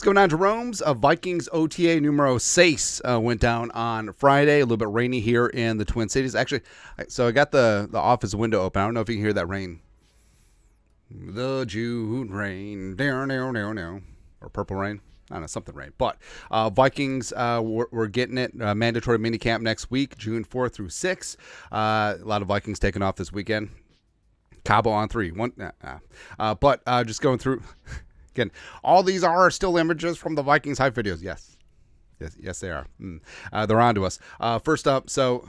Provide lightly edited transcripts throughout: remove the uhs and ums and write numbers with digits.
What's going on, Jerome's? Vikings OTA numero 6 went down on Friday. A little bit rainy here in the Twin Cities. Actually, so I got the office window open. I don't know if you can hear that rain. The June rain. Or purple rain. I don't know, something rain. But Vikings, we're getting it. Mandatory minicamp next week, June 4th through 6th. A lot of Vikings taking off this weekend. Cabo on 3. But just going through... Again, all these are still images from the Vikings hype videos. Yes, they are. They're on to us. First up, so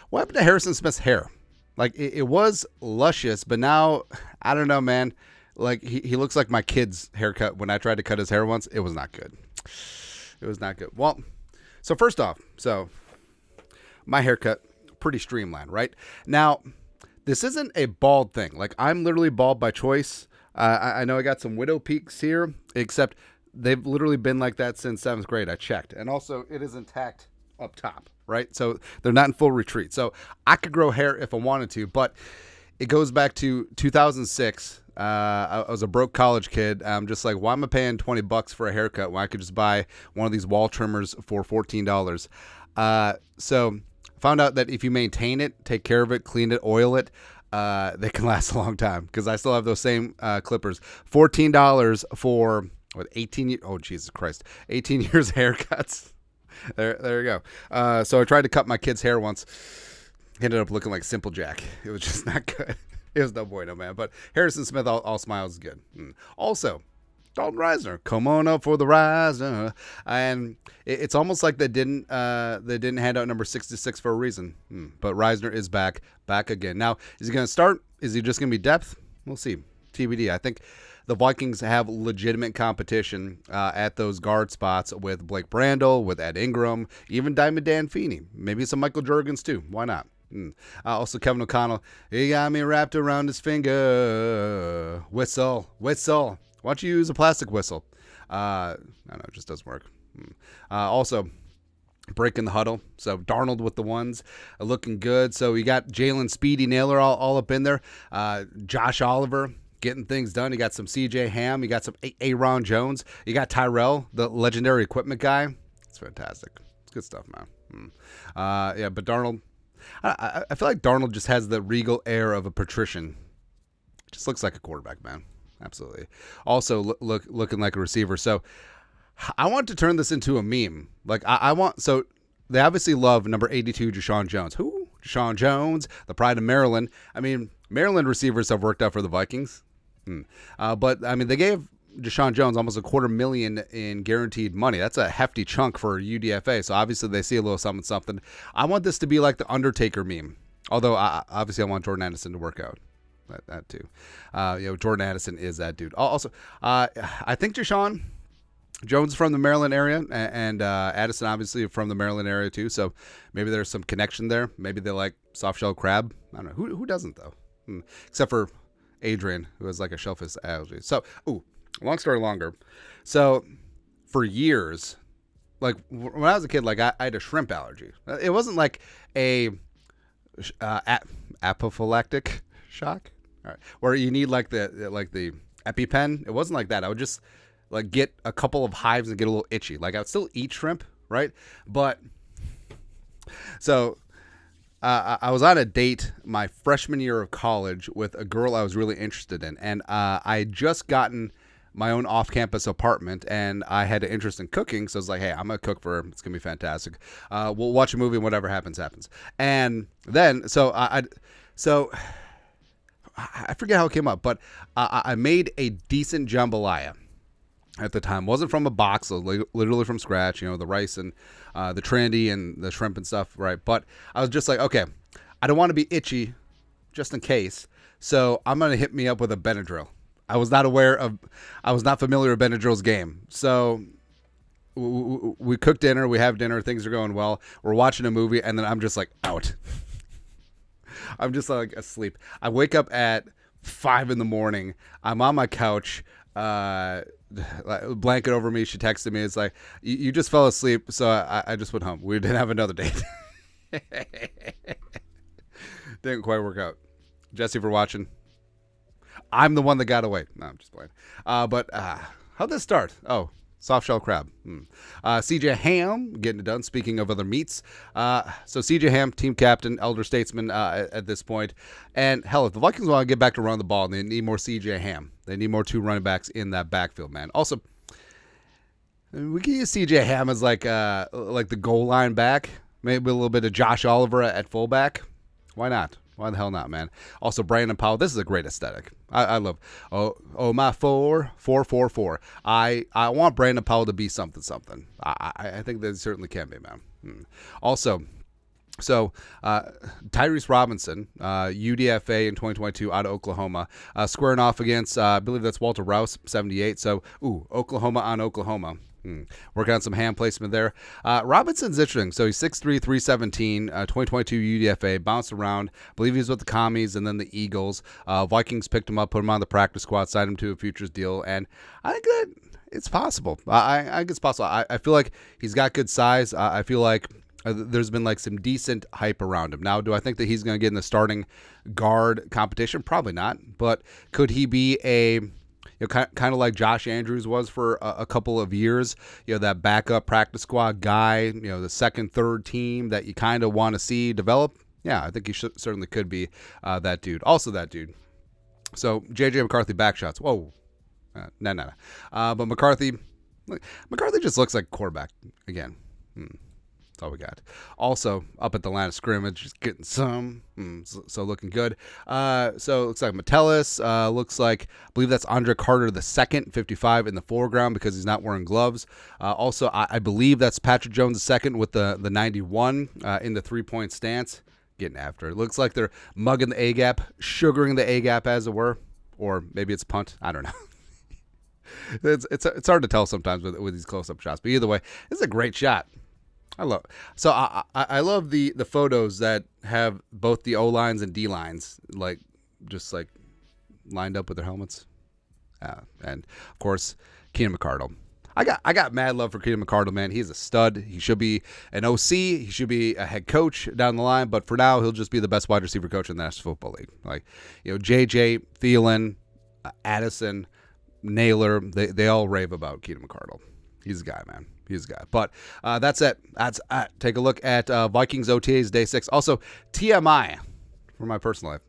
what happened to Harrison Smith's hair? Like, it was luscious, but now, I don't know, man. Like, he looks like my kid's haircut. When I tried to cut his hair once, it was not good. It was not good. Well, so first off, my haircut, pretty streamlined, right? Now, this isn't a bald thing. Like, I'm literally bald by choice. I know I got some widow peaks here, except they've literally been like that since 7th grade. I checked. And also, it is intact up top, right? So they're not in full retreat. So I could grow hair if I wanted to, but it goes back to 2006. I was a broke college kid. I'm just like, why am I paying $20 for a haircut when I could just buy one of these wall trimmers for $14? So found out that if you maintain it, take care of it, clean it, oil it, they can last a long time, because I still have those same clippers. $14 for 18 years. Oh, Jesus Christ. 18 years haircuts. There you go. So I tried to cut my kid's hair once. Ended up looking like Simple Jack. It was just not good. It was no bueno, man. But Harrison Smith, all smiles, is good. Also, Dalton Reisner, come on up for the Reisner. And it's almost like they didn't hand out number 66 for a reason. But Reisner is back again. Now, is he going to start? Is he just going to be depth? We'll see. TBD. I think the Vikings have legitimate competition at those guard spots with Blake Brandel, with Ed Ingram, even Diamond Dan Feeney. Maybe some Michael Jurgens too. Why not? Also, Kevin O'Connell, he got me wrapped around his finger. Whistle. Why don't you use a plastic whistle? I don't know, it just doesn't work. Also, breaking the huddle. So Darnold with the ones, looking good. So you got Jalen Speedy Naylor all up in there. Josh Oliver getting things done. You got some CJ Ham. You got some Aaron Jones. You got Tyrell, the legendary equipment guy. It's fantastic. It's good stuff, man. But Darnold, I feel like Darnold just has the regal air of a patrician. Just looks like a quarterback, man. Absolutely. Also, looking like a receiver. So I want to turn this into a meme. Like, so they obviously love number 82, Deshaun Jones. Who? Deshaun Jones, the pride of Maryland. I mean, Maryland receivers have worked out for the Vikings. But, I mean, they gave Deshaun Jones almost $250,000 in guaranteed money. That's a hefty chunk for UDFA. So obviously they see a little something. I want this to be like the Undertaker meme. Although, obviously I want Jordan Addison to work out. That too. Jordan Addison is that dude. Also, I think Deshaun Jones is from the Maryland area, and Addison obviously from the Maryland area too. So maybe there's some connection there. Maybe they like soft shell crab. I don't know. Who doesn't though? Except for Adrian, who has like a shellfish allergy. So, long story longer. So for years, like when I was a kid, like I had a shrimp allergy. It wasn't like a apophylactic shock. All right. Where you need like the EpiPen. It wasn't like that. I would just like get a couple of hives and get a little itchy. Like I would still eat shrimp, right? But so I was on a date my freshman year of college with a girl I was really interested in, and I had just gotten my own off-campus apartment, and I had an interest in cooking, so I was like, hey, I'm gonna cook for her. It's gonna be fantastic. We'll watch a movie, and whatever happens. And then I forget how it came up, but I made a decent jambalaya at the time. Wasn't from a box, so literally from scratch, the rice and the trendy and the shrimp and stuff, right? But I was just like, okay, I don't want to be itchy just in case, so I'm going to hit me up with a Benadryl. I was not familiar with Benadryl's game. So we cook dinner, we have dinner, things are going well. We're watching a movie, and then I'm just like out. I'm just like asleep. I wake up at 5 a.m. I'm on my couch, blanket over me. She texted me. It's like, you just fell asleep. So I just went home. We didn't have another date. Didn't quite work out. Jesse, for watching. I'm the one that got away. No, I'm just playing. But how'd this start? Oh, Soft shell crab. CJ Ham getting it done. Speaking of other meats, so CJ Ham, team captain, elder statesman at this point. And hell, if the Vikings want to get back to running the ball, they need more CJ Ham. They need more 2 running backs in that backfield, man. Also, we can use CJ Ham as like the goal line back. Maybe a little bit of Josh Oliver at fullback. Why not? Why the hell not, man? Also, Brandon Powell. This is a great aesthetic. I love. My 4-4-4. I want Brandon Powell to be something. I think that certainly can be, man. Also, so Tyrese Robinson, UDFA in 2022 out of Oklahoma, squaring off against I believe that's Walter Rouse, 78. So Oklahoma on Oklahoma. Working on some hand placement there. Robinson's interesting. So he's 6'3", 317, 2022 UDFA, bounced around. I believe he was with the Commies and then the Eagles. Vikings picked him up, put him on the practice squad, signed him to a futures deal, and I think that it's possible. I think it's possible. I feel like he's got good size. I feel like there's been like some decent hype around him. Now, do I think that he's going to get in the starting guard competition? Probably not. But could he be a kind of like Josh Andrews was for a couple of years, that backup practice squad guy, the second, third team that you kind of want to see develop? Yeah, I think he certainly could be that dude. Also that dude. So, J.J. McCarthy backshots. Whoa. No. But McCarthy just looks like quarterback again. That's all we got. Also, up at the line of scrimmage, just getting some. So looking good. So it looks like Metellus. Looks like, I believe that's Andre Carter the second, 55 in the foreground because he's not wearing gloves. Also, I believe that's Patrick Jones the second with the 91 in the 3-point stance. Getting after it. Looks like they're mugging the A-gap, sugaring the A-gap as it were. Or maybe it's punt. I don't know. It's hard to tell sometimes with these close-up shots. But either way, this is a great shot. I love the photos that have both the O-lines and D-lines just lined up with their helmets. And of course, Keenan McCardle. I got mad love for Keenan McCardle, man. He's a stud. He should be an OC. He should be a head coach down the line. But for now, he'll just be the best wide receiver coach in the National Football League. JJ, Thielen, Addison, Naylor, they all rave about Keenan McCardle. He's a guy, man. He's a guy. But that's it. Take a look at Vikings OTAs Day 6. Also, TMI for my personal life.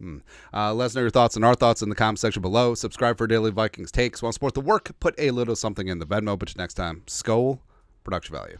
Let us know your thoughts and our thoughts in the comment section below. Subscribe for daily Vikings takes. Want to support the work? Put a little something in the Venmo. But next time, Skol, production value.